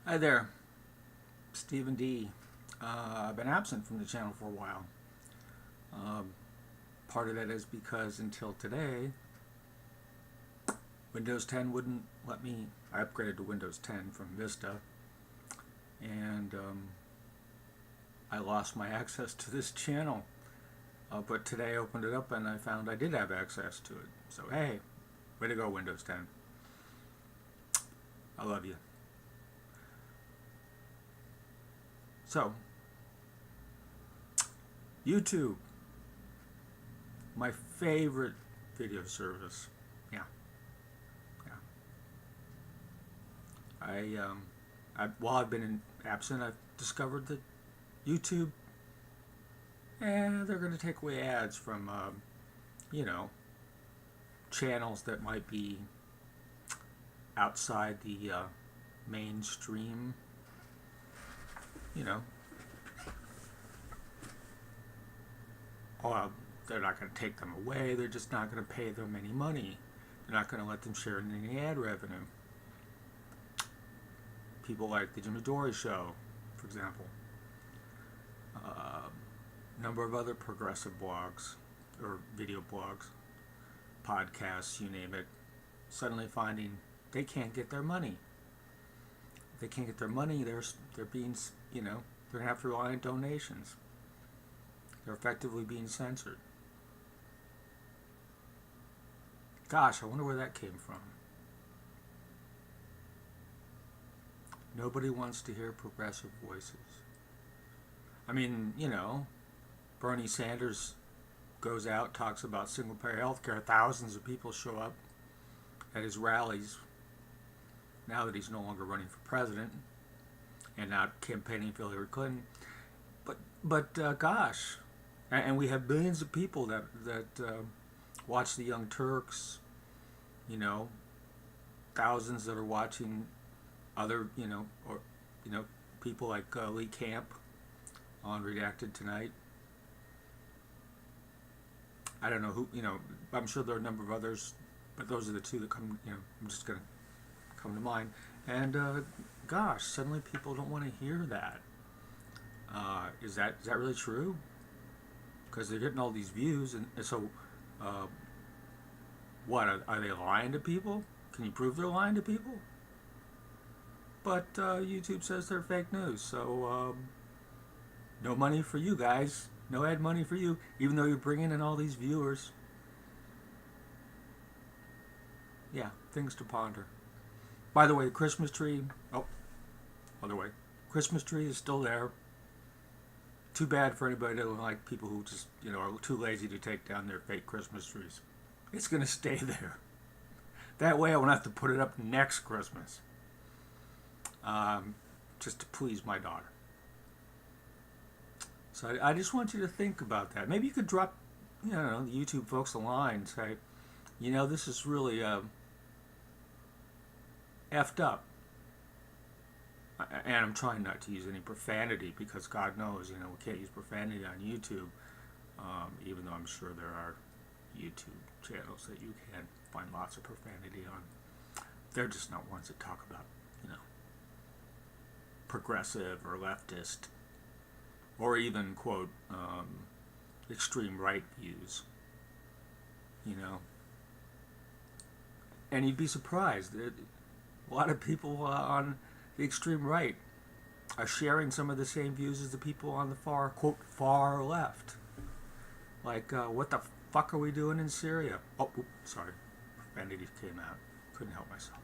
Hi there, Stephen D. I've been absent from the channel for a while. Um, Part of that is because until today, Windows 10 wouldn't let me. I upgraded to Windows 10 from Vista, and I lost my access to this channel. But today I opened it up and I found I did have access to it. So hey, way to go, Windows 10. I love you. So, YouTube, my favorite video service. Yeah, yeah. While I've been absent, I've discovered that YouTube, they're going to take away ads from, you know, channels that might be outside the mainstream. You know, they're not going to take them away. They're just not going to pay them any money. They're not going to let them share in any ad revenue. People like the Jimmy Dore Show, for example. A number of other progressive blogs or video blogs, podcasts, you name it, suddenly finding they can't get their money. If they can't get their money, they're being, they're going to have to rely on donations. They're effectively being censored. Gosh, I wonder where that came from. Nobody wants to hear progressive voices. I mean, Bernie Sanders goes out, talks about single-payer health care. Thousands of people show up at his rallies now that he's no longer running for president and not campaigning for Hillary Clinton. But gosh, and we have billions of people that watch the Young Turks. Thousands that are watching other people like Lee Camp on Redacted Tonight. I don't know who, I'm sure there are a number of others, but those are the two that come, I'm just going to come to mind. And gosh, suddenly people don't want to hear that. Is that really true? Because they're getting all these views, and so what, are they lying to people? Can you prove they're lying to people? But YouTube says they're fake news, so no money for you guys. No ad money for you, even though you're bringing in all these viewers. Yeah, things to ponder. By the way, the Christmas tree, other way. Christmas tree is still there. Too bad for anybody that don't like people who just, are too lazy to take down their fake Christmas trees. It's going to stay there. That way I won't have to put it up next Christmas. Just to please my daughter. So I just want you to think about that. Maybe you could drop, the YouTube folks a line and say, this is really effed up. And I'm trying not to use any profanity because God knows, we can't use profanity on YouTube, even though I'm sure there are YouTube channels that you can find lots of profanity on. They're just not ones that talk about, progressive or leftist or even, quote, extreme right views, And you'd be surprised that a lot of people on the extreme right are sharing some of the same views as the people on the far, quote, far left. Like, what the fuck are we doing in Syria? Oh, sorry. Profanity came out. Couldn't help myself.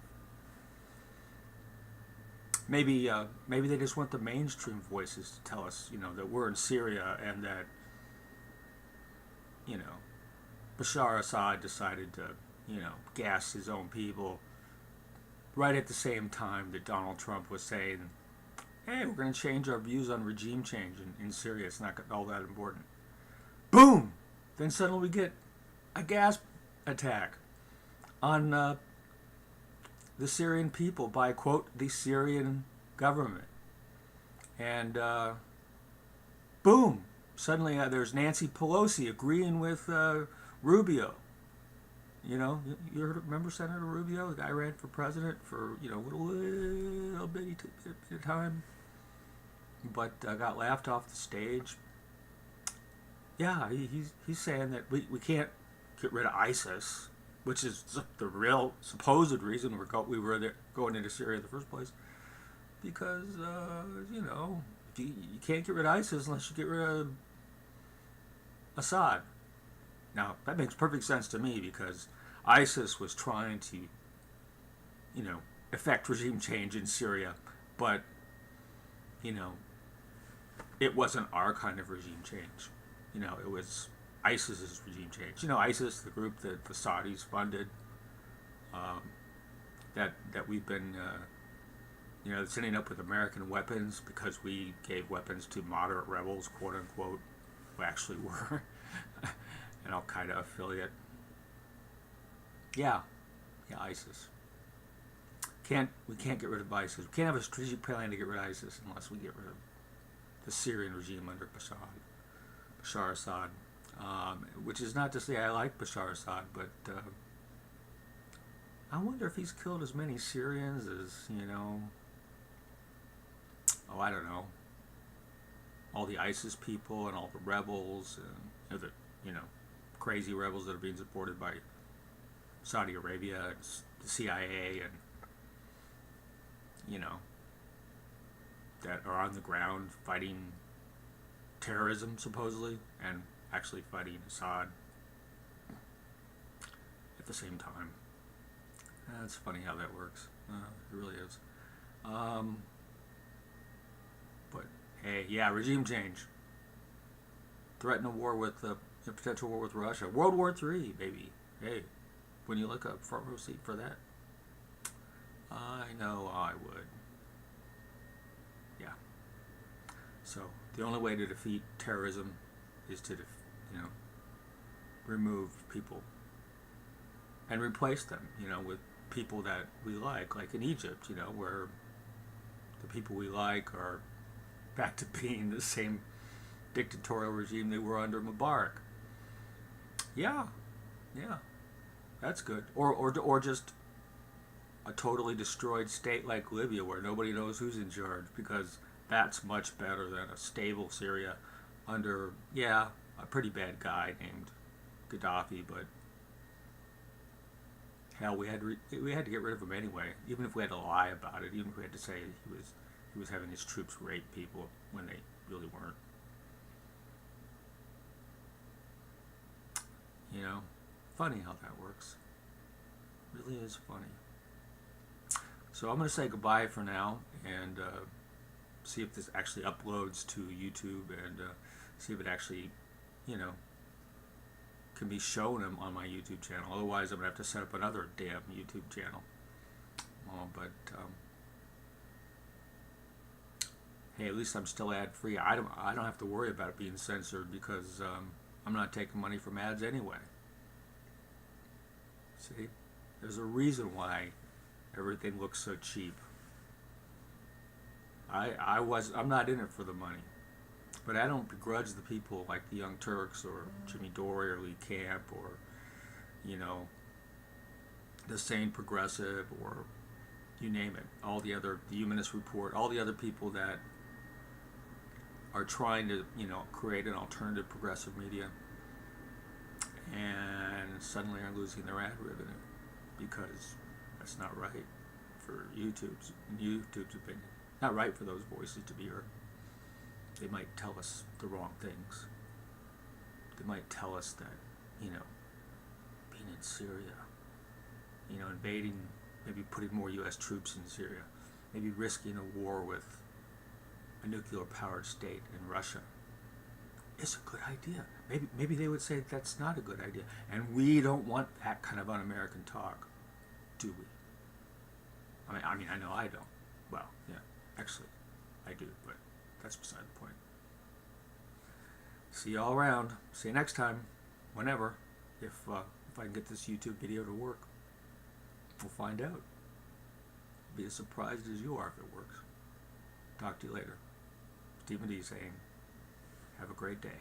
Maybe they just want the mainstream voices to tell us, that we're in Syria and that, Bashar Assad decided to, gas his own people right at the same time that Donald Trump was saying, hey, we're going to change our views on regime change in Syria. It's not all that important. Boom! Then suddenly we get a gas attack on the Syrian people by, quote, the Syrian government. And boom! Suddenly there's Nancy Pelosi agreeing with Rubio. You remember Senator Rubio? The guy ran for president for a little bitty bit of time, but got laughed off the stage. Yeah, he's saying that we can't get rid of ISIS, which is the real supposed reason we were there, going into Syria in the first place, because you can't get rid of ISIS unless you get rid of Assad. Now that makes perfect sense to me because ISIS was trying to effect regime change in Syria, but it wasn't our kind of regime change. It was ISIS's regime change. ISIS, the group that the Saudis funded, that we've been, sending up with American weapons because we gave weapons to moderate rebels, quote unquote, who actually were an Al Qaeda affiliate. Yeah, ISIS. We can't get rid of ISIS. We can't have a strategic plan to get rid of ISIS unless we get rid of the Syrian regime under Bashar Assad. Which is not to say I like Bashar Assad, but I wonder if he's killed as many Syrians as, I don't know, all the ISIS people and all the rebels and the crazy rebels that are being supported by Saudi Arabia and the CIA and that are on the ground fighting terrorism supposedly and actually fighting Assad at the same time. It's funny how that works. It really is. But hey, yeah, regime change. Threaten a war with a potential war with Russia. World War III, baby. Hey, when you look up front row seat for that, I know I would. Yeah. So the only way to defeat terrorism is to, remove people and replace them, with people that we like in Egypt, where the people we like are back to being the same dictatorial regime they were under Mubarak. Yeah, that's good. Or just a totally destroyed state like Libya where nobody knows who's in charge, because that's much better than a stable Syria under, a pretty bad guy named Gaddafi, but hell, we had to get rid of him anyway, even if we had to lie about it, even if we had to say he was having his troops rape people when they really weren't. Funny how that works. Really is funny. So I'm going to say goodbye for now and see if this actually uploads to YouTube and see if it actually, can be shown on my YouTube channel. Otherwise, I'm going to have to set up another damn YouTube channel. But hey, at least I'm still ad-free. I don't have to worry about it being censored because I'm not taking money from ads anyway. See, there's a reason why everything looks so cheap. I'm not in it for the money, but I don't begrudge the people like the Young Turks or Jimmy Dore or Lee Camp or the Sane Progressive or you name it, the Humanist Report, all the other people that are trying to create an alternative progressive media and suddenly are losing their ad revenue because that's not right for YouTube's opinion. Not right for those voices to be heard. They might tell us the wrong things. They might tell us that, being in Syria, invading, maybe putting more U.S. troops in Syria, maybe risking a war with a nuclear-powered state in Russia is a good idea. Maybe they would say that's not a good idea. And we don't want that kind of un-American talk, do we? I mean, I know I don't. Well, yeah, actually, I do, but that's beside the point. See you all around. See you next time, whenever, if I can get this YouTube video to work. We'll find out. Be as surprised as you are if it works. Talk to you later. Stephen D saying, have a great day.